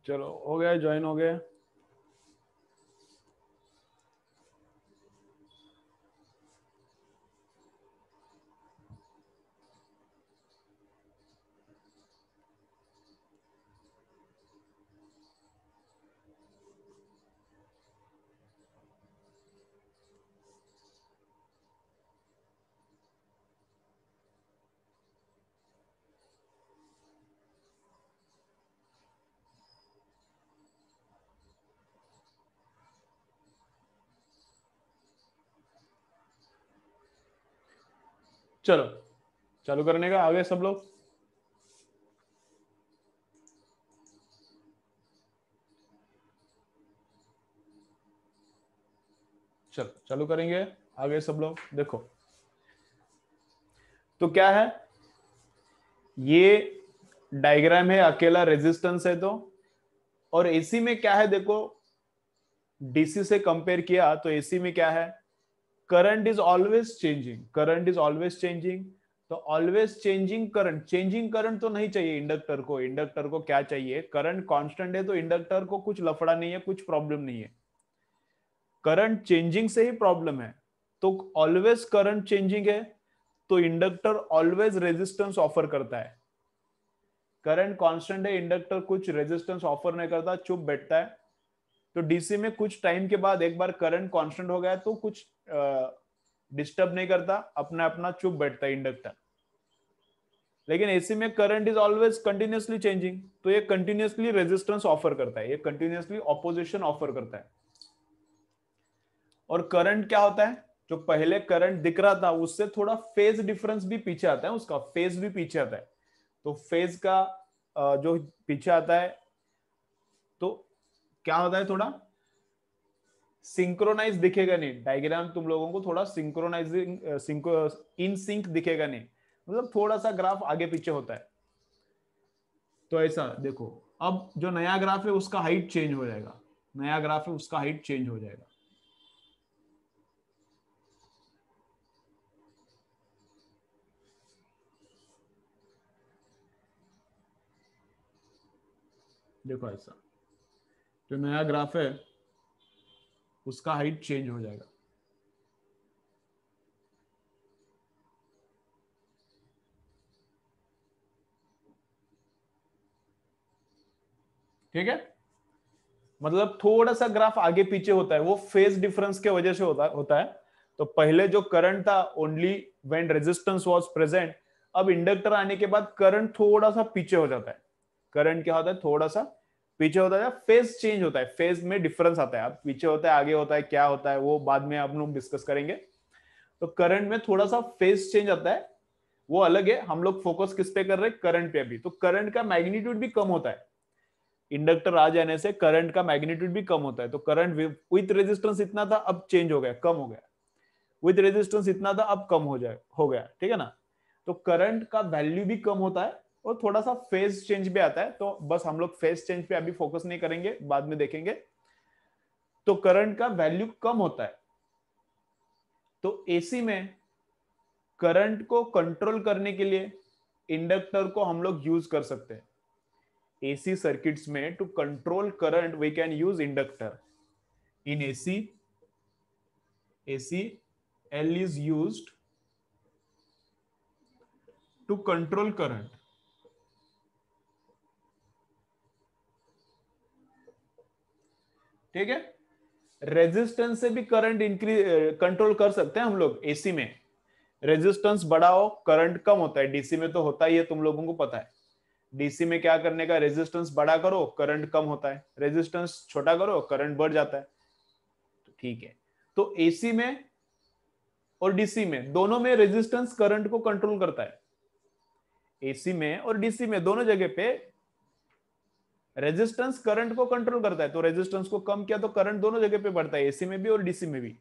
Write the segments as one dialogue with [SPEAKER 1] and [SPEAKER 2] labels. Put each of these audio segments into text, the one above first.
[SPEAKER 1] चलो हो गया, ज्वाइन हो गए। चलो चालू करने का, आगे सब लोग। चलो चालू करेंगे, आगे सब लोग देखो। तो क्या है, ये डायग्राम है, अकेला रेजिस्टेंस है तो। और एसी में क्या है देखो, डीसी से कंपेयर किया तो एसी में क्या है, current is always changing, current is always changing. तो always changing current, changing current तो नहीं चाहिए इंडक्टर को। इंडक्टर को क्या चाहिए, करंट कांस्टेंट है तो इंडक्टर को कुछ लफड़ा नहीं है, कुछ प्रॉब्लम नहीं है। करंट चेंजिंग से ही प्रॉब्लम है। तो ऑलवेज करंट चेंजिंग है तो इंडक्टर ऑलवेज रेजिस्टेंस ऑफर करता है। करंट कांस्टेंट है, इंडक्टर कुछ रेजिस्टेंस ऑफर नहीं करता, चुप बैठता है। तो डीसी में कुछ टाइम के बाद एक बार करंट कांस्टेंट हो गया तो कुछ डिस्टर्ब नहीं करता, अपना अपना चुप बैठता है इंडक्टर। लेकिन एसी में current is always continuously changing, तो ये कंटिन्यूअसली रेजिस्टेंस ऑफर करता है, ये कंटिन्यूअसली ऑपोजिशन ऑफर करता है। और करंट क्या होता है, जो पहले करंट दिख रहा था उससे थोड़ा फेज डिफरेंस भी पीछे आता है, उसका फेज भी पीछे आता है। तो फेज का जो पीछे आता है तो क्या होता है, थोड़ा सिंक्रोनाइज दिखेगा नहीं, डायग्राम तुम लोगों को थोड़ा सिंक्रोनाइजिंग इन सिंक दिखेगा नहीं, मतलब थोड़ा सा ग्राफ आगे पीछे होता है। तो ऐसा देखो, अब जो नया ग्राफ है उसका हाइट चेंज हो जाएगा, नया ग्राफ है उसका हाइट चेंज हो जाएगा। देखो ऐसा, जो नया ग्राफ है उसका हाइट चेंज हो जाएगा। ठीक है, मतलब थोड़ा सा ग्राफ आगे पीछे होता है, वो फेज डिफरेंस के वजह से होता है। तो पहले जो करंट था only when resistance was present, अब इंडक्टर आने के बाद करंट थोड़ा सा पीछे हो जाता है। करंट क्या होता है, थोड़ा सा पीछे होता है, फेज चेंज होता है, फेज में डिफरेंस आता है। अब पीछे होता है, आगे होता है, क्या होता है वो बाद में हम लोग डिस्कस करेंगे। तो करंट में थोड़ा सा फेज चेंज आता है, वो अलग है। हम लोग फोकस किस पे कर रहे हैं, करंट पे अभी। तो करंट का मैग्नीट्यूड भी कम होता है, इंडक्टर आ जाने से करंट का मैग्नीट्यूड भी कम होता है। तो करंट विथ रेजिस्टेंस इतना था, अब चेंज हो गया, कम हो गया। विथ रेजिस्टेंस इतना था, अब कम हो गया, ठीक है ना। तो करंट का वैल्यू भी कम होता है और थोड़ा सा फेज चेंज भी आता है। तो बस हम लोग फेज चेंज पे अभी फोकस नहीं करेंगे, बाद में देखेंगे। तो करंट का वैल्यू कम होता है। तो एसी में करंट को कंट्रोल करने के लिए इंडक्टर को हम लोग यूज कर सकते हैं। AC circuits में to control current we can use inductor. In AC L is used to control current. ठीक है, रेजिस्टेंस से भी करंट इंक्रीज कंट्रोल कर सकते हैं हम लोग एसी में। रेजिस्टेंस बढ़ाओ करंट कम होता है, डीसी में तो होता ही है, तुम लोगों को पता है। डीसी में क्या करने का, रेजिस्टेंस बड़ा करो करंट कम होता है, रेजिस्टेंस छोटा करो करंट बढ़ जाता है। तो ठीक है, तो एसी में और डीसी में दोनों में रेजिस्टेंस करंट को कंट्रोल करता है। एसी में और डीसी में दोनों जगह पे रेजिस्टेंस करंट को कंट्रोल करता है। तो रेजिस्टेंस को कम किया तो करंट दोनों जगह पे बढ़ता है, एसी में भी और डीसी में भी।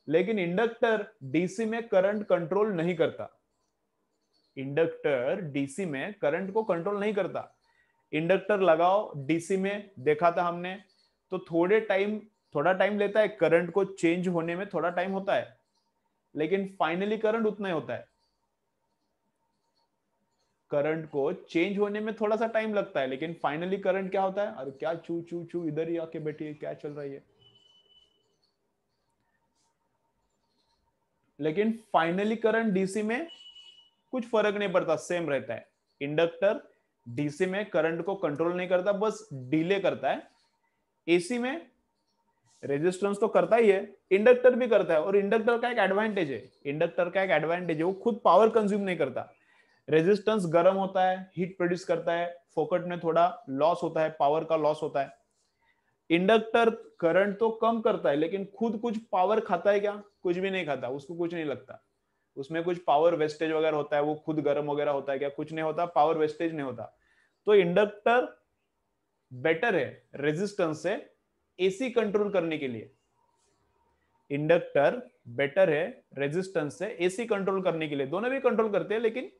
[SPEAKER 1] लेकिन इंडक्टर डीसी में करंट कंट्रोल नहीं करता, इंडक्टर डीसी में करंट को कंट्रोल नहीं करता। इंडक्टर लगाओ डीसी में, देखा था हमने, तो थोड़ा टाइम लेता है, करंट को चेंज होने में थोड़ा टाइम होता है, लेकिन फाइनली करंट उतना ही होता है। करंट को चेंज होने में थोड़ा सा टाइम लगता है, लेकिन फाइनली करंट क्या होता है, अरे क्या चू चू चू इधर ही आके बैठी है, क्या चल रही है, लेकिन फाइनली करंट डीसी में कुछ फर्क नहीं पड़ता, सेम रहता है। इंडक्टर डीसी में करंट को कंट्रोल नहीं करता, बस डिले करता है। एसी में रेजिस्टेंस तो करता ही है, इंडक्टर भी करता है, और इंडक्टर का एक एडवांटेज है, वो खुद पावर कंज्यूम नहीं करता। रेजिस्टेंस गर्म होता है, हीट प्रोड्यूस करता है, फोकट में थोड़ा लॉस होता है, पावर का लॉस होता है। इंडक्टर करंट तो कम करता है, लेकिन खुद कुछ पावर खाता है क्या, कुछ भी नहीं खाता, उसको कुछ नहीं लगता, उसमें कुछ पावर वेस्टेज वगैरह होता है, वो खुद गर्म वगैरह होता है क्या, कुछ नहीं होता, पावर वेस्टेज नहीं होता। तो इंडक्टर बेटर है रेजिस्टेंस से एसी कंट्रोल करने के लिए। इंडक्टर बेटर है रेजिस्टेंस से एसी कंट्रोल करने के लिए, दोनों भी कंट्रोल करते हैं, लेकिन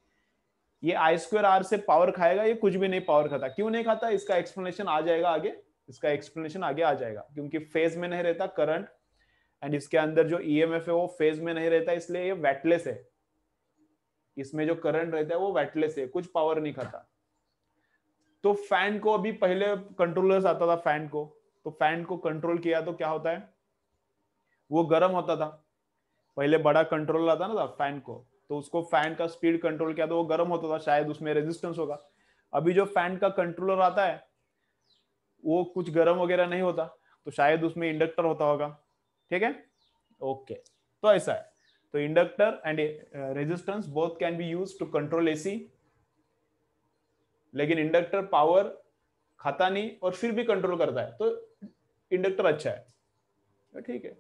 [SPEAKER 1] ये आई स्क्वायर आर से पावर खाएगा, ये कुछ भी नहीं पावर खाता। क्यों नहीं खाता, इसका एक्सप्लेनेशन आ जाएगा आगे, आ जाएगा, क्योंकि फेज में नहीं रहता करंट, एंड इसके अंदर जो ईएमएफ है वो फेज में नहीं रहता, इसलिए ये वेटलेस है। इसमें जो करंट रहता है वो वेटलेस है, कुछ पावर नहीं खाता। तो फैन को अभी पहले कंट्रोलर्स आता था फैन को, तो फैन को कंट्रोल किया तो क्या होता है, वो गर्म होता था। पहले बड़ा कंट्रोलर आता ना था फैन को, तो उसको फैन का स्पीड कंट्रोल किया तो वो गर्म होता था, शायद उसमें रेजिस्टेंस होगा। अभी जो फैन का कंट्रोलर आता है वो कुछ गर्म वगैरह नहीं होता, तो शायद उसमें इंडक्टर होता होगा। ठीक है, ओके। तो ऐसा है, तो inductor and resistance both can be used to control AC, लेकिन इंडक्टर पावर खाता नहीं और फिर भी कंट्रोल करता है, तो इंडक्टर अच्छा है। ठीक है,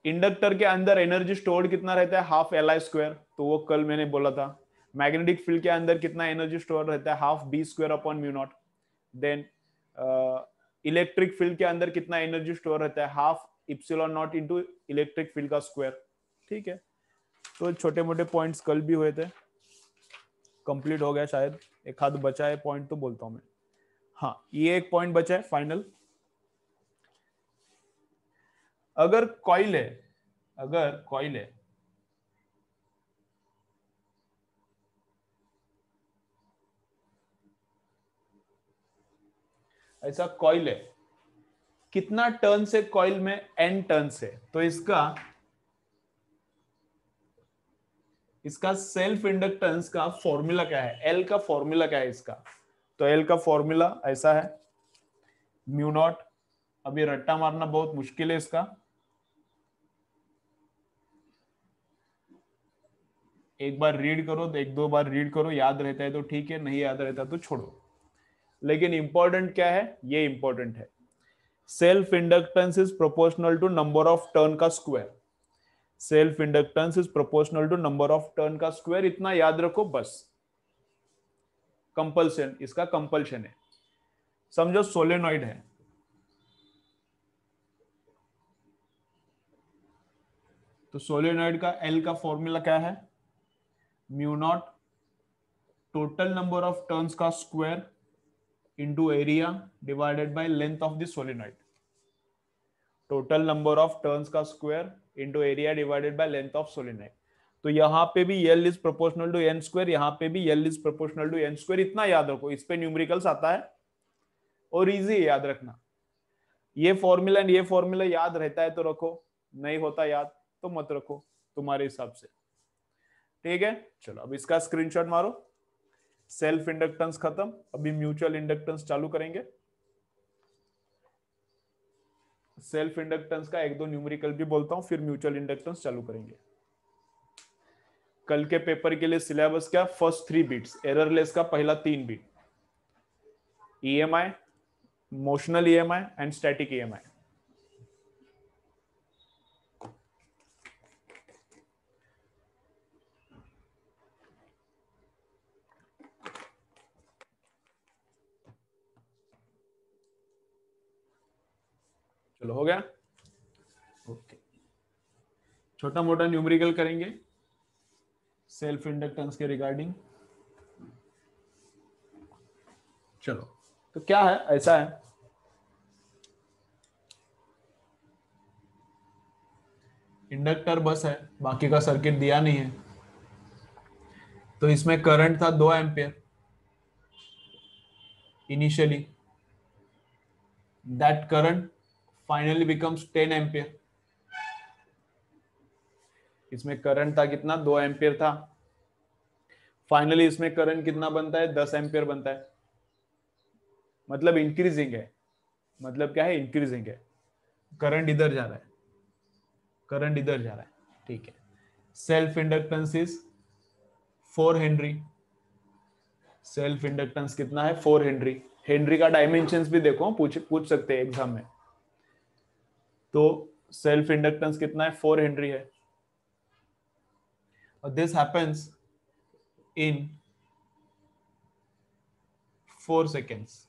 [SPEAKER 1] इंडक्टर के अंदर एनर्जी स्टोर्ड कितना रहता है, हाफ एल आई स्क्वायर, तो वो कल मैंने बोला था। मैग्नेटिक फील्ड के अंदर कितना एनर्जी स्टोर रहता है, half B square upon mu naught. Then electric field के अंदर कितना एनर्जी स्टोर रहता है, half epsilon naught into electric field का स्क्वायर। ठीक है, तो छोटे मोटे पॉइंट्स कल भी हुए थे, कंप्लीट हो गया, शायद एक हाथ बचा है पॉइंट तो बोलता हूं मैं। हाँ, ये एक पॉइंट बचा है फाइनल। अगर कॉइल है, ऐसा कॉइल है, कितना टर्न से कॉइल में, एन टर्न से, तो इसका सेल्फ इंडक्टेंस का फॉर्मूला क्या है, एल का फॉर्मूला क्या है इसका, तो एल का फॉर्मूला ऐसा है, म्यू नॉट, अभी रट्टा मारना बहुत मुश्किल है इसका, एक बार रीड करो, एक दो बार रीड करो, याद रहता है तो ठीक है, नहीं याद रहता तो छोड़ो। लेकिन इंपॉर्टेंट क्या है, ये इंपॉर्टेंट है, self inductance is proportional to number of turn का square, self inductance is proportional to number of turn का स्क्वायर, इतना याद रखो बस। कंपल्सन, इसका कंपल्शन है। समझो सोलेनॉइड है, तो सोलेनॉइड का एल का फॉर्मूला क्या है, mu naught total number of turns का square into area divided by length of the solenoid, total number of turns का square into area divided by length of solenoid. तो यहाँ पे भी L is proportional to N square, यहाँ पे भी L is proportional to N square, इतना याद रखो, इस पे न्यूमेरिकल्स आता है और इजी है याद रखना। ये फॉर्मूला एंड ये फॉर्मूला याद रहता है तो रखो, नहीं होता याद तो मत रखो, तुम्हारे हिसाब से। ठीक है, चलो अब इसका स्क्रीनशॉट मारो। सेल्फ इंडक्टेंस खत्म, अभी म्यूचुअल इंडक्टेंस चालू करेंगे। सेल्फ इंडक्टेंस का एक दो न्यूमेरिकल भी बोलता हूं, फिर म्यूचुअल इंडक्टेंस चालू करेंगे। कल के पेपर के लिए सिलेबस क्या, फर्स्ट 3 बीट्स, एररलेस का पहला 3 beat, EMI, motional EMI and static EMI. चलो हो गया, ओके। छोटा मोटा न्यूमेरिकल करेंगे सेल्फ इंडक्टेंस के रिगार्डिंग। चलो, तो क्या है, ऐसा है, इंडक्टर बस है, बाकी का सर्किट दिया नहीं है। तो इसमें करंट था 2 ampere initially, that current finally becomes 10 ampere. इसमें करंट था कितना, 2 एम्पियर था, फाइनली इसमें करंट कितना बनता है, 10 एम्पियर बनता है। मतलब इंक्रीजिंग है, मतलब क्या है, इंक्रीजिंग है, करंट इधर जा रहा है, करंट इधर जा रहा है, ठीक है। Self inductance is 4 Henry, self inductance कितना है, 4 हेनरी। हेनरी का डायमेंशंस भी देखो, पूछ सकते हैं एग्जाम में। तो सेल्फ इंडक्टेंस कितना है, 4 हेनरी है। और दिस हैपेंस इन 4 सेकेंड्स,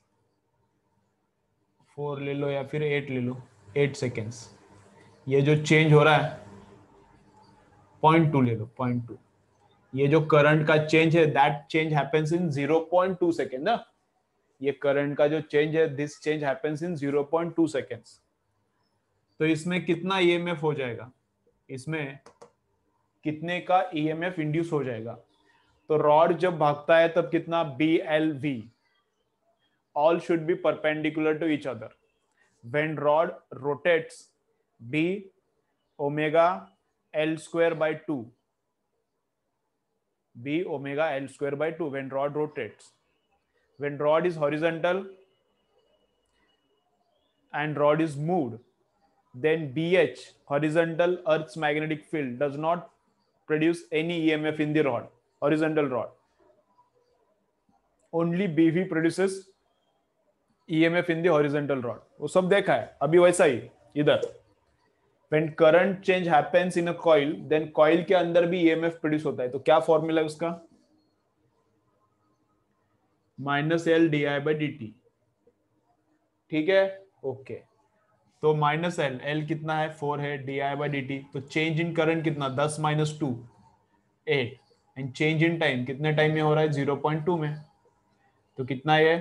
[SPEAKER 1] 4 ले लो या फिर 8 ले लो, 8 सेकेंड्स। ये जो चेंज हो रहा है, 0.2 ले लो, 0.2। ये जो करंट का चेंज है, that change happens in 0.2 second ना। ये करंट का जो चेंज है, this change happens in 0.2 seconds. तो इसमें कितना ईएमएफ हो जाएगा, इसमें कितने का ईएमएफ इंड्यूस हो जाएगा। तो रॉड जब भागता है तब कितना, BLV, all should be perpendicular to each other. When rod rotates, B omega L square by 2, B omega L square by 2 when rod rotates. When rod is horizontal and rod is moved, then BH, horizontal Earth's magnetic field, does not produce any EMF in the rod, horizontal rod. Only BV produces EMF in the horizontal rod. वो सब देखा है, अभी वैसा ही इधर। When current change happens in a coil, then coil के अंदर भी EMF प्रोड्यूस होता है। तो क्या फॉर्मूला है उसका, -L/di/dt, ठीक है, ओके। तो -L कितना है, 4 है, di/dt, तो चेंज इन करंट कितना, 10 - 2 8, एंड चेंज इन टाइम कितने टाइम में हो रहा है, 0.2 में। तो कितना है,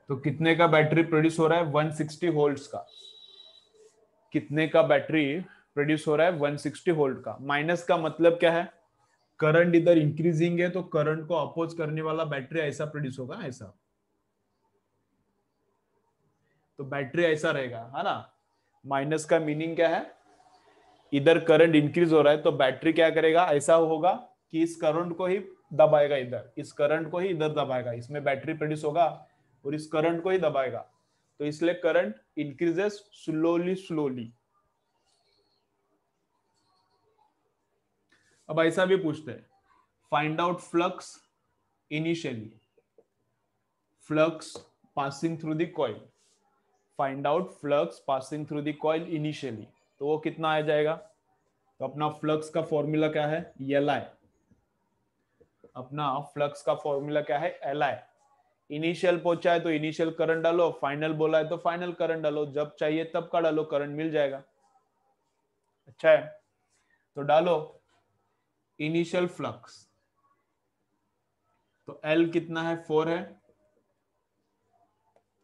[SPEAKER 1] तो कितने का बैटरी प्रोड्यूस हो रहा है, 160 वोल्ट्स का। कितने का बैटरी प्रोड्यूस हो रहा है, 160 वोल्ट का। माइनस का मतलब क्या है, करंट इधर इंक्रीजिंग है, तो करंट को अपोज करने वाला बैटरी ऐसा प्रोड्यूस होगा, ऐसा। तो बैटरी ऐसा रहेगा, है ना। माइनस का मीनिंग क्या है, इधर करंट इंक्रीज हो रहा है तो बैटरी क्या करेगा, ऐसा होगा कि इस करंट को ही दबाएगा, इधर इस करंट को ही इधर दबाएगा, इसमें बैटरी प्रोड्यूस होगा और इस करंट को ही दबाएगा। तो इसलिए करंट इंक्रीजेस स्लोली स्लोली। अब ऐसा भी पूछते हैं, find out flux initially, flux passing through the coil, find out flux passing through the coil initially. तो वो कितना आ जाएगा, तो अपना फ्लक्स का फॉर्मूला क्या है, Li। अपना फ्लक्स का फॉर्मूला क्या है, Li। इनिशियल पहुंचा है तो इनिशियल करंट डालो, फाइनल बोला है तो फाइनल करंट डालो, जब चाहिए तब का डालो, करंट मिल जाएगा। अच्छा है, तो डालो इनिशियल फ्लक्स, तो L कितना है, 4 है,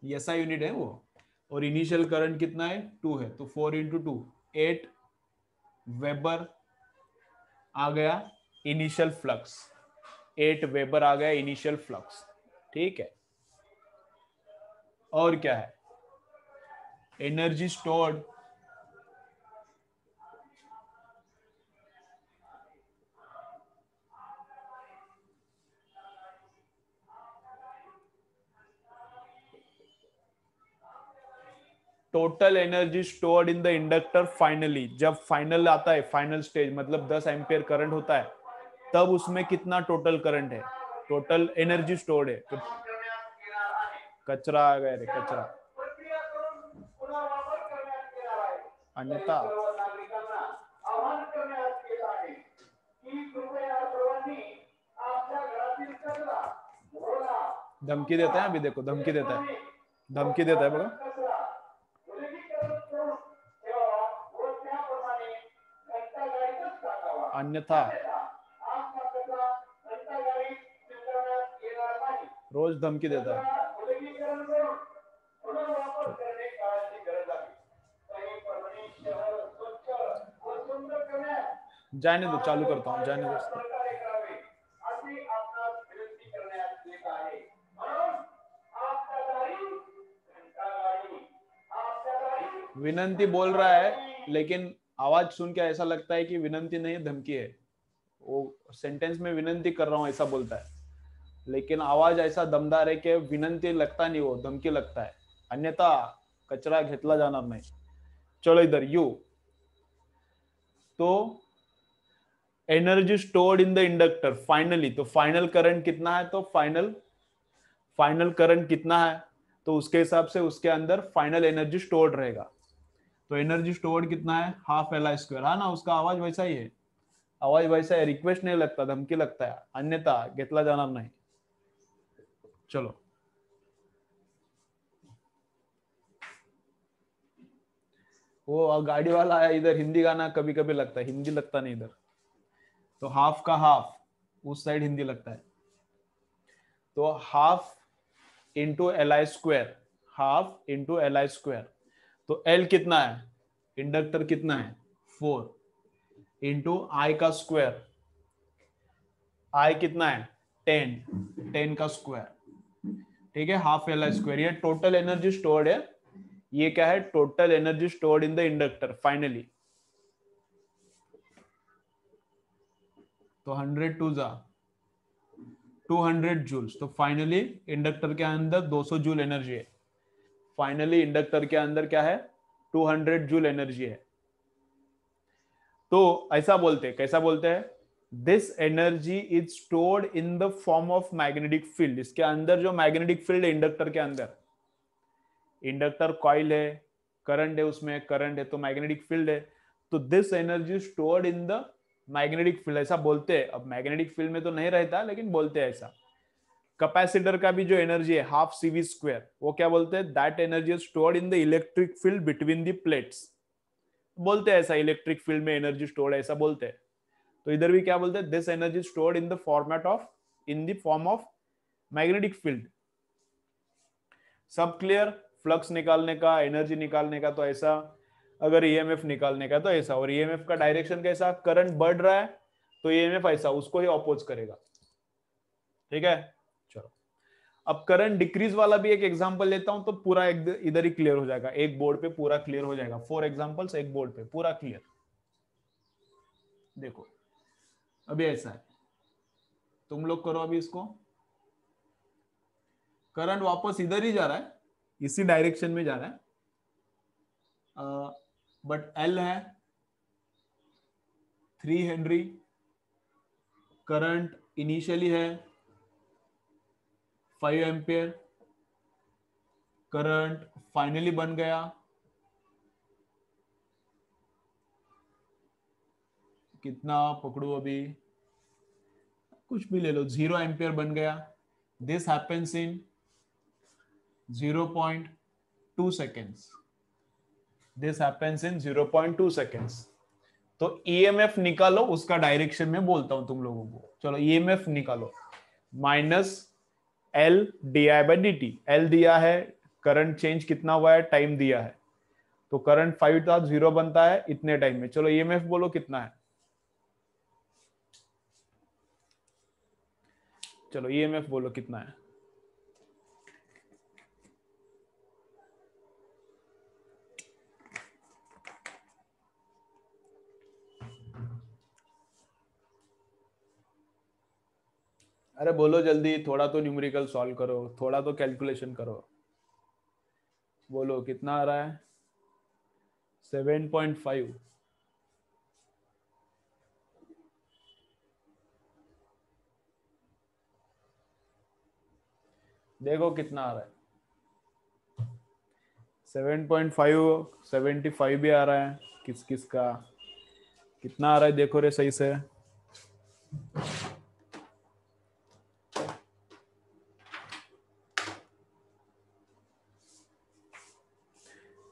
[SPEAKER 1] ऐसा यूनिट है वो। और इनिशियल करंट कितना है, 2 है, तो 4 × 2 8 वेबर आ गया इनिशियल फ्लक्स, 8 वेबर आ गया इनिशियल फ्लक्स, ठीक है। और क्या है, energy stored, total energy stored in the inductor finally, जब फाइनल आता है, फाइनल स्टेज मतलब 10 एम्पियर करंट होता है, तब उसमें कितना टोटल करंट है, टोटल एनर्जी स्टोर्ड है। तो कचरा आ गया रे, कचरा, अन्यथा धमकी देता है, अभी देखो धमकी देता है, धमकी देता है बघा। अन्यथा रोज धमकी देता है। जाने दो, चालू करता हूँ, जाने दो। विनंती बोल रहा है, लेकिन आवाज सुन के ऐसा लगता है कि विनंती नहीं धमकी है। वो सेंटेंस में विनंती कर रहा हूँ ऐसा बोलता है, लेकिन आवाज ऐसा दमदार है कि विनंती लगता नहीं, वो धमकी लगता है, अन्यथा कचरा घेतला जाणार नाही। चलो इधर यू, तो energy stored in the inductor finally, तो फाइनल करंट कितना है, तो फाइनल करंट कितना है, तो उसके हिसाब से उसके अंदर फाइनल एनर्जी स्टोर्ड रहेगा। तो एनर्जी स्टोर्ड कितना है, हाफ एल आई स्क्वायर। हाँ ना, उसका आवाज वैसा ही है, आवाज वैसा है, रिक्वेस्ट नहीं लगता, धमकी लगता है, अन्यथा घेतला जाणार नहीं। चलो वो गाड़ी वाला आया इधर, हिंदी गाना कभी कभी लगता है, हिंदी लगता नहीं इधर, तो हाफ का हाफ उस साइड हिंदी लगता है। तो half into L I square, half into L I square, तो एल कितना है, इंडक्टर कितना है 4 इंटू आई का स्क्वायर, आई कितना है 10 का स्क्वायर, ठीक है, हाफ एल आई स्क्वायर। ये टोटल एनर्जी स्टोर्ड है, ये क्या है, total energy stored in the inductor finally. तो 100 टू जा 200 जूल्स, तो फाइनली इंडक्टर के अंदर 200 जूल एनर्जी है। फाइनली इंडक्टर के अंदर क्या है, 200 जूल एनर्जी है। तो ऐसा बोलते हैं, कैसा बोलते हैं, this energy is stored in the form of magnetic field. इसके अंदर जो मैग्नेटिक फील्ड है इंडक्टर के अंदर, इंडक्टर कॉइल है, करंट है, उसमें करंट है तो मैग्नेटिक फील्ड है, तो this energy stored in the magnetic field, ऐसा बोलते हैं। अब मैग्नेटिक फील्ड में तो नहीं रहता, लेकिन बोलते हैं ऐसा। कैपेसिटर का भी जो एनर्जी है हाफ सीवी स्क्वायर, वो क्या बोलते हैं, that energy is stored in the electric field between the plates, बोलते हैं ऐसा, इलेक्ट्रिक फील्ड में एनर्जी स्टोर्ड है ऐसा बोलते हैं। तो इधर भी क्या बोलते हैं, this energy stored in the format of, in the form of magnetic field. सब क्लियर, फ्लक्स निकालने का, एनर्जी निकालने का तो ऐसा, अगर ईएमएफ निकालने का तो ऐसा, और ईएमएफ का डायरेक्शन कैसा, करंट बढ़ रहा है तो ईएमएफ ऐसा उसको ही अपोज करेगा, ठीक है। चलो अब करंट डिक्रीज वाला भी एक एग्जांपल लेता हूं, तो पूरा इधर ही क्लियर हो जाएगा, एक बोर्ड पे पूरा क्लियर हो जाएगा, 4 एग्जांपल्स एक बोर्ड पे पूरा क्लियर। देखो अभी ऐसा है, तुम लोग करो अभी इसको, करंट वापस इधर ही जा रहा है, इसी डायरेक्शन में जा रहा है, बट एल है 3 हेनरी, करंट इनिशियली है 5 एम्पियर, करंट फाइनली बन गया कितना, पकड़ो अभी, कुछ भी ले लो, 0 एम्पियर बन गया। This happens in 0.2 seconds, this happens in 0.2 seconds. तो ईएमएफ निकालो, उसका डायरेक्शन में बोलता हूं तुम लोगों को, चलो ईएमएफ निकालो, minus L D I by D T, L दिया है, करंट चेंज कितना हुआ है, टाइम दिया है, तो करंट 5 था 0 बनता है इतने टाइम में। चलो ईएमएफ बोलो कितना है, चलो ईएमएफ बोलो कितना है, अरे बोलो जल्दी, थोड़ा तो न्यूमेरिकल सॉल्व करो, थोड़ा तो कैलकुलेशन करो, बोलो कितना आ रहा है, 7.5, देखो कितना आ रहा है, 7.5, 75 भी आ रहा है, किस किस का कितना आ रहा है, देखो रे सही से,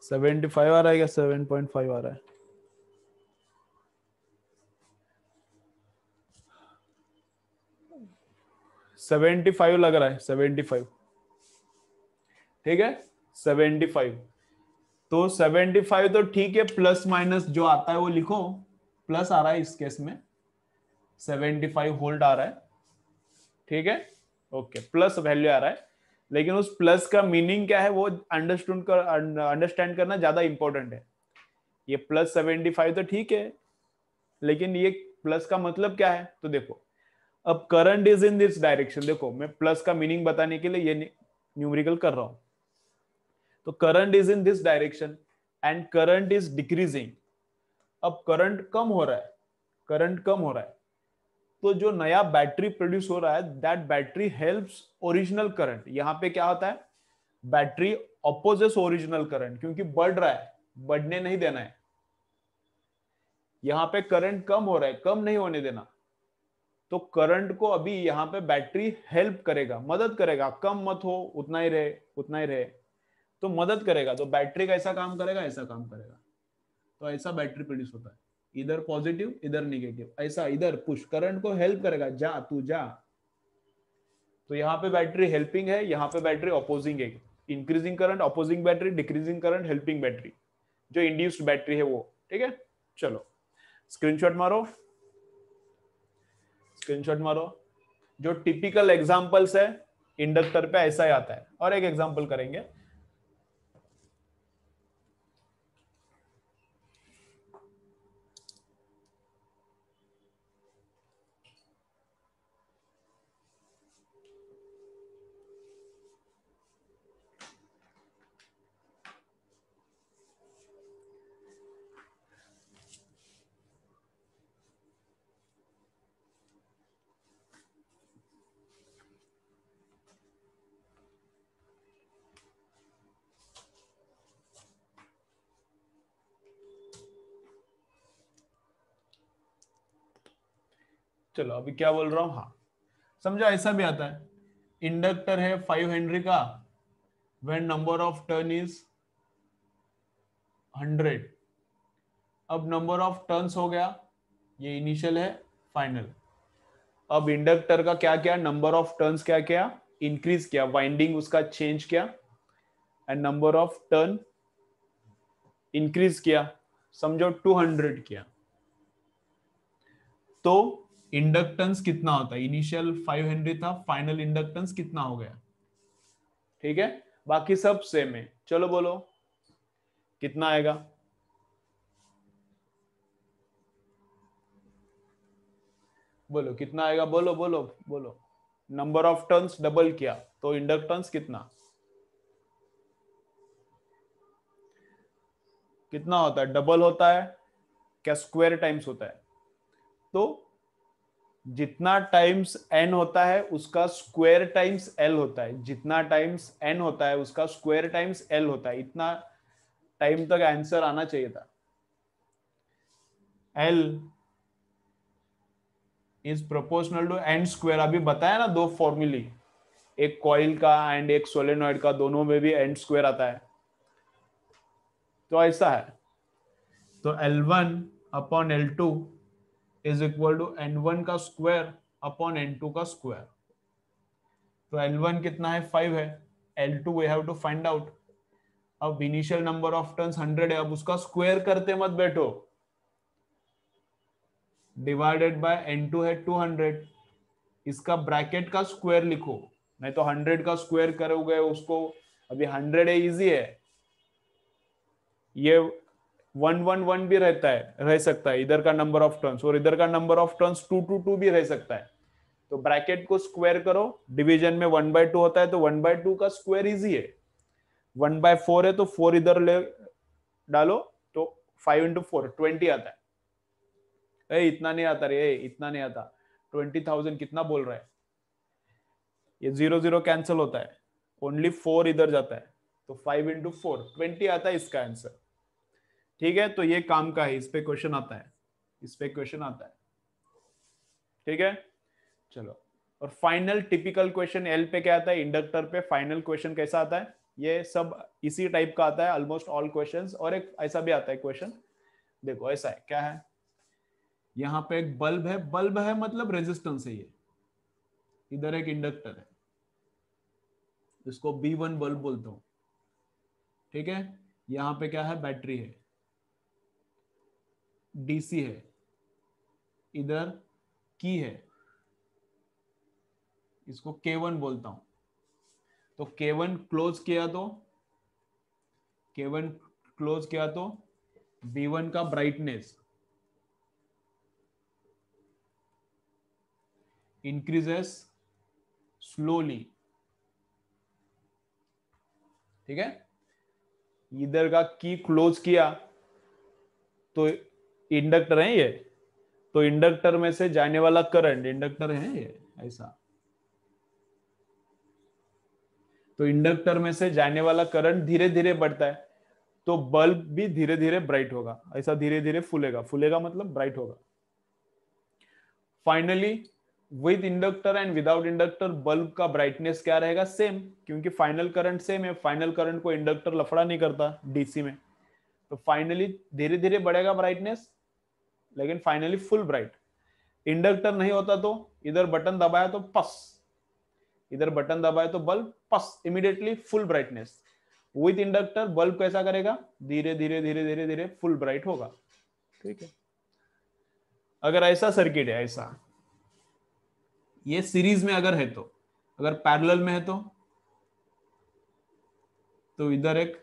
[SPEAKER 1] 75 आ रहा है या 7.5 आ रहा है, $75 लग रहा है, 75, ठीक है 75। तो 75 तो ठीक है, प्लस माइनस जो आता है वो लिखो, प्लस आ रहा है इस केस में, 75 वोल्ट आ रहा है, ठीक है, ओके, प्लस वैल्यू आ रहा है। लेकिन उस प्लस का मीनिंग क्या है वो अंडरस्टैंड करना ज्यादा इंपॉर्टेंट है। ये प्लस 75 तो ठीक है, लेकिन ये प्लस का मतलब क्या है, तो देखो अब current is in this direction, देखो मैं प्लस का मीनिंग बताने के लिए ये न्यूमेरिकल कर रहा हूं। तो current is in this direction and current is decreasing. अब करंट कम हो रहा है, करंट कम हो रहा है, तो जो नया बैटरी प्रोड्यूस हो रहा है that battery helps original current. यहां पे क्या होता है, बैटरी अपोजेस ओरिजिनल करंट, क्योंकि बढ़ रहा है, बढ़ने नहीं देना है। यहां पे करंट कम हो रहा है, कम नहीं होने देना। तो करंट को अभी यहां पे बैटरी हेल्प करेगा, मदद करेगा, कम मत हो, उतना ही रहे, उतना ही रहे, तो मदद करेगा। तो बैटरी का ऐसा काम करेगा, ऐसा काम करेगा। तो ऐसा बैटरी प्रोड्यूस होता है, इधर पॉजिटिव इधर निगेटिव, ऐसा इधर पुश, करंट को हेल्प करेगा, जा तू जा। तो यहाँ पे बैटरी हेल्पिंग है, यहाँ पे बैटरी अपोजिंग है, increasing current opposing battery, decreasing current helping battery, जो इंड्यूस्ड बैटरी है वो, ठीक है। चलो स्क्रीनशॉट मारो, स्क्रीनशॉट मारो। जो टिपिकल एग्जांपल्स है इंडक्टर पे ऐसा ही आता है, और एक एग्जांपल करेंगे। चलो अभी क्या बोल रहा हूं, हाँ समझो, ऐसा भी आता है। इंडक्टर है 5 हेनरी का, when number of turn is 100। अब नंबर ऑफ टर्न्स हो गया, ये इनिशियल है, फाइनल। अब इंडक्टर का क्या किया, नंबर ऑफ टर्न्स क्या किया, इंक्रीज किया, वाइंडिंग उसका चेंज किया, and number of turn increase किया, समझो 200 किया। तो इंडक्टेंस कितना होता है, इनिशियल 5 हेनरी था, फाइनल इंडक्टेंस कितना हो गया, ठीक है। बाकी सब सेम है, चलो बोलो कितना आएगा। बोलो कितना आएगा, बोलो बोलो बोलो। नंबर ऑफ टर्न्स डबल किया तो इंडक्टेंस कितना, कितना होता है, डबल होता है क्या, स्क्वायर टाइम्स होता है। तो जितना टाइम्स एन होता है उसका स्क्वायर टाइम्स एल होता है, जितना टाइम्स एन होता है उसका स्क्वायर टाइम्स एल होता है। इतना टाइम तक आंसर आना चाहिए था। L is proportional to N square, अभी बताया ना दो फॉर्मूली, एक कॉइल का एंड एक सोलेनॉइड का, दोनों में भी एन स्क्वायर आता है। तो ऐसा है, तो L1 upon L2 is equal to N1 का स्क्वायर अपॉन N2 का स्क्वायर। तो L1 कितना है, 5 है, L2 we have to find out. अब इनिशियल नंबर ऑफ टर्न्स 100 है, अब उसका स्क्वायर करते मत बैठो, डिवाइडेड बाय N2 है 200, इसका ब्रैकेट का स्क्वायर लिखो, नहीं तो 100 का स्क्वायर करोगे उसको, अभी 100 है, इजी है ये, 111 भी रहता है, रह सकता है इधर का नंबर ऑफ टर्न्स, और इधर का नंबर ऑफ टर्न्स 222 भी रह सकता है। तो ब्रैकेट को स्क्वायर करो, डिवीजन में 1/2 होता है, तो 1/2 का स्क्वायर इजी है। 1/4 है तो 4 इधर ले डालो, तो 5 इंटू 4 20 आता है। इतना नहीं आता रे, इतना नहीं आता, 20,000 कितना बोल रहा है, ये 0 0 कैंसिल होता है, ओनली 4 इधर जाता है, तो 5 इंटू 4 20 आता है इसका आंसर, ठीक है। तो ये काम का है, इस पे क्वेश्चन आता है, इस पे क्वेश्चन आता है, ठीक है। चलो, और फाइनल टिपिकल क्वेश्चन एल पे क्या आता है, इंडक्टर पे फाइनल क्वेश्चन कैसा आता है, ये सब इसी टाइप का आता है ऑलमोस्ट ऑल क्वेश्चंस। और एक ऐसा भी आता है क्वेश्चन, देखो ऐसा है, क्या है, यहाँ पे एक बल्ब है, बल्ब है मतलब रेजिस्टेंस है ये, इधर एक इंडक्टर है, इसको B1 बल्ब बोलता हूं, ठीक है। यहाँ पे क्या है, बैटरी है, डीसी है, इधर की है, इसको K1 बोलता हूं, तो K1 क्लोज किया तो K1 क्लोज किया तो B1 का ब्राइटनेस इंक्रीजेस स्लोली, ठीक है। इधर का की क्लोज किया तो इंडक्टर है ये, तो इंडक्टर में से जाने वाला करंट, इंडक्टर है ये ऐसा, तो इंडक्टर में से जाने वाला करंट धीरे धीरे बढ़ता है, तो बल्ब भी धीरे धीरे ब्राइट होगा, ऐसा धीरे धीरे फूलेगा, फूलेगा मतलब ब्राइट होगा। Finally with inductor and without inductor bulb का ब्राइटनेस क्या रहेगा, सेम, क्योंकि फाइनल करंट सेम है, फाइनल करंट को इंडक्टर लफड़ा नहीं करता डीसी में, तो फाइनली धीरे धीरे बढ़ेगा ब्राइटनेस, लेकिन फाइनली फुल ब्राइट। इंडक्टर नहीं होता तो इधर बटन दबाया तो पस, इधर बटन दबाया तो बल्ब पस, immediately full brightness. With inductor bulb कैसा करेगा, धीरे धीरे धीरे धीरे धीरे फुल ब्राइट होगा, ठीक है। अगर ऐसा सर्किट है, ऐसा ये सीरीज में अगर है, तो अगर पैरेलल में है तो इधर एक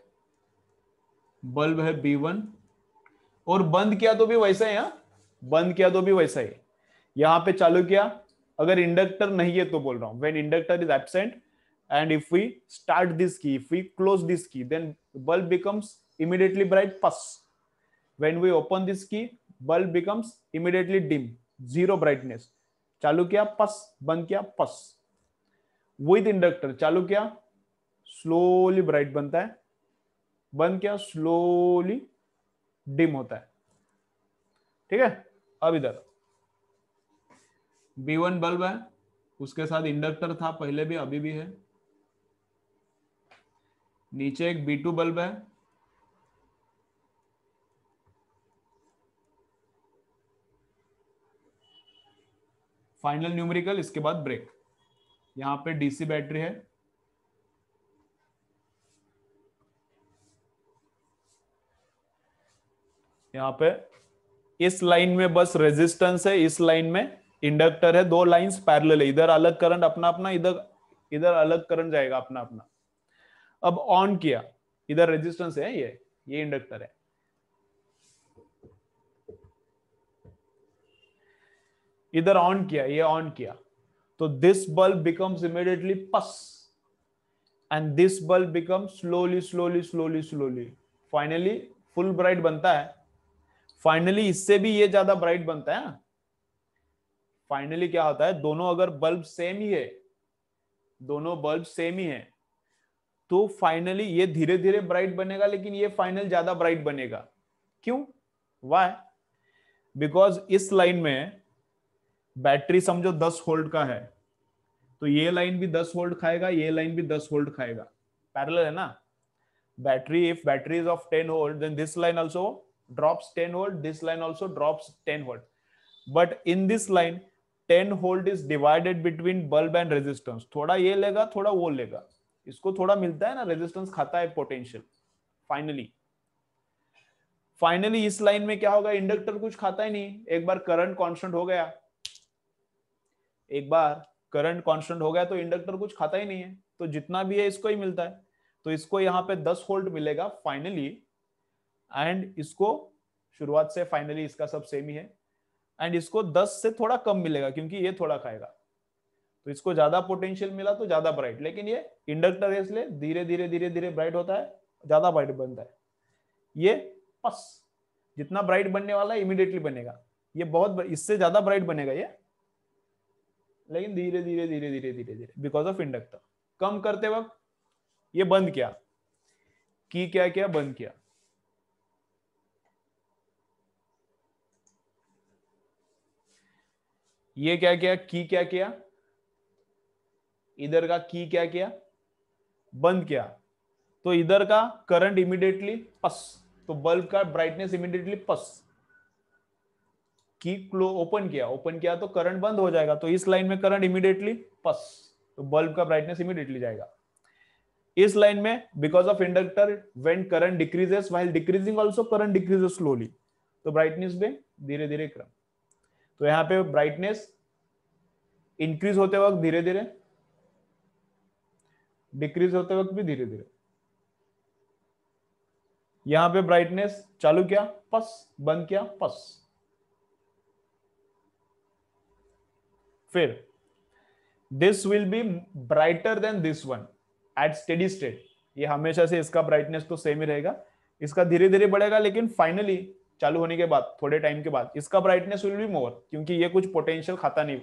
[SPEAKER 1] बल्ब है B1, और बंद किया तो भी वैसा है, बंद किया तो भी वैसा ही, यहां पे चालू किया, अगर इंडक्टर नहीं है तो बोल रहा हूं, when inductor is absent and if we start this key, if we close this key, then bulb becomes immediately bright pus. When we open this key, bulb becomes immediately dim, zero brightness. चालू किया पस, बंद किया पस। With inductor चालू किया slowly bright बनता है, बंद किया स्लोली डिम होता है, ठीक है। अब इधर B1 बल्ब है, उसके साथ इंडक्टर था पहले भी, अभी भी है, नीचे एक B2 बल्ब है, फाइनल न्यूमेरिकल, इसके बाद ब्रेक, यहां पे डीसी बैटरी है, यहां पे इस लाइन में बस रेजिस्टेंस है, इस लाइन में इंडक्टर है, दो लाइंस पैरेलल है, इधर अलग करंट अपना अपना, इधर इधर अलग करंट जाएगा अपना अपना। अब ऑन किया, इधर रेजिस्टेंस है, ये इंडक्टर है, इधर ऑन किया, ये ऑन किया, तो दिस बल्ब बिकम्स इमीडिएटली पस and this bulb become slowly slowly slowly slowly, finally full bright बनता है। फाइनली इससे भी ये ज्यादा ब्राइट बनता है। फाइनली क्या होता है, दोनों अगर बल्ब सेम ही है, दोनों बल्ब सेम ही है, तो फाइनली ये धीरे धीरे ब्राइट बनेगा, लेकिन ये फाइनल ज्यादा ब्राइट बनेगा। क्यों, वाई? बिकॉज इस लाइन में बैटरी समझो 10 वोल्ट का है, तो ये लाइन भी 10 वोल्ट खाएगा, ये लाइन भी 10 वोल्ट खाएगा, पैरेलल है ना। Battery, if battery is of 10 volt, then this line also drops 10 volt, this line also drops 10 volt, but in this line 10 volt is divided between bulb and resistance, थोड़ा ये लेगा थोड़ा वो लेगा, इसको थोड़ा मिलता है ना, रेजिस्टेंस खाता है पोटेंशियल। फाइनली इस लाइन में क्या होगा, इंडक्टर कुछ खाता ही नहीं, एक बार करंट कांस्टेंट हो गया, एक बार करंट कांस्टेंट हो गया तो इंडक्टर कुछ खाता ही नहीं है, तो जितना भी है इसको ही मिलता है, तो इसको यहाँ पे 10 वोल्ट मिलेगा फाइनली, एंड इसको शुरुआत से फाइनली इसका सब सेम ही है, एंड इसको 10 से थोड़ा कम मिलेगा क्योंकि ये थोड़ा खाएगा, तो इसको ज्यादा पोटेंशियल मिला तो ज्यादा ब्राइट, लेकिन ये इंडक्टर है इसलिए धीरे धीरे धीरे धीरे ब्राइट होता है, ज्यादा ब्राइट बनता है। ये बस जितना ब्राइट बनने वाला है इमीडिएटली बनेगा, ये बहुत इससे ज्यादा ब्राइट बनेगा ये, लेकिन धीरे धीरे धीरे धीरे धीरे धीरे बिकॉज ऑफ इंडक्टर। कम करते वक्त ये बंद किया, की क्या किया, बंद किया, ये क्या किया, की क्या किया, इधर का की क्या किया, बंद किया, तो इधर का करंट इमीडिएटली पस, तो बल्ब का ब्राइटनेस इमीडिएटली पस, की ओपन किया, ओपन किया तो करंट बंद हो जाएगा, तो इस लाइन में करंट इमीडिएटली पस, तो बल्ब का ब्राइटनेस इमीडिएटली जाएगा। इस लाइन में because of inductor when current decreases while decreasing also current decreases slowly, तो ब्राइटनेस में धीरे धीरे क्रम, तो यहाँ पे ब्राइटनेस इंक्रीज होते वक्त धीरे धीरे, डिक्रीज होते वक्त भी धीरे धीरे। यहां पे ब्राइटनेस चालू किया पस, बंद किया पस। फिर this will be brighter than this one at steady state. ये हमेशा से इसका ब्राइटनेस तो सेम ही रहेगा, इसका धीरे धीरे बढ़ेगा, लेकिन फाइनली चालू होने के बाद थोड़े टाइम के बाद इसका ब्राइटनेस विल बी मोर, क्योंकि ये कुछ पोटेंशियल खाता नहीं,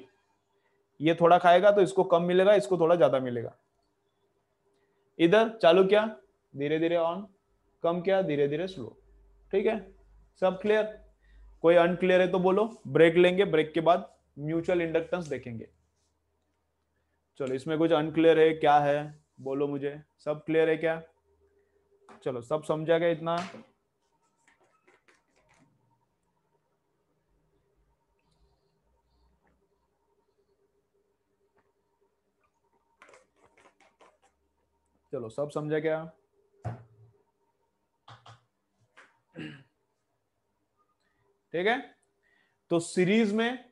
[SPEAKER 1] ये थोड़ा खाएगा तो इसको कम मिलेगा, इसको थोड़ा ज्यादा मिलेगा। इधर चालू किया धीरे धीरे ऑन, कम किया धीरे धीरे स्लो। ठीक है, सब क्लियर? कोई अनक्लियर है तो बोलो, ब्रेक लेंगे, ब्रेक के बाद म्यूचुअल इंडक्टेंस देखेंगे। चलो इसमें कुछ अनक्लियर है क्या है बोलो मुझे, सब क्लियर है क्या? चलो सब समझा गया इतना? चलो सब समझा क्या? ठीक है, तो सीरीज में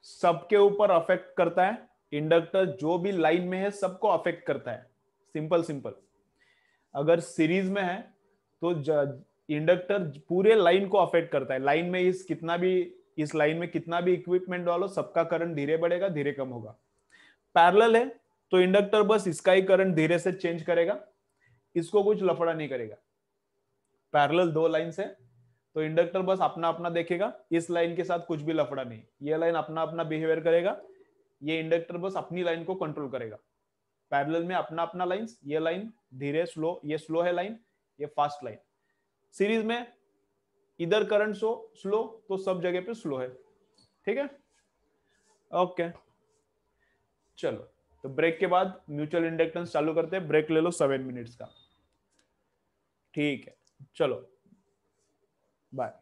[SPEAKER 1] सबके ऊपर अफेक्ट करता है इंडक्टर, जो भी लाइन में है सबको अफेक्ट करता है। सिंपल सिंपल, अगर सीरीज में है तो इंडक्टर पूरे लाइन को अफेक्ट करता है। लाइन में इस लाइन में कितना भी इक्विपमेंट डालो, सबका करंट धीरे बढ़ेगा धीरे कम होगा। पैरेलल है तो इंडक्टर बस इसका ही करंट धीरे से चेंज करेगा, इसको कुछ लफड़ा नहीं करेगा। पैरेलल दो लाइन है तो इंडक्टर बस अपना अपना देखेगा, इस लाइन के साथ कुछ भी लफड़ा नहीं, ये लाइन अपना अपना बिहेवियर करेगा, ये इंडक्टर बस अपनी लाइन को कंट्रोल करेगा। पैरेलल में अपना अपना लाइन, ये लाइन धीरे स्लो, ये स्लो है लाइन, ये फास्ट लाइन। सीरीज में इधर करंट स्लो तो सब जगह पे स्लो है। ठीक है, ओके। चलो तो ब्रेक के बाद म्यूचुअल इंडक्टेंस चालू करते हैं, ब्रेक ले लो 7 मिनट्स का। ठीक है, चलो बाय।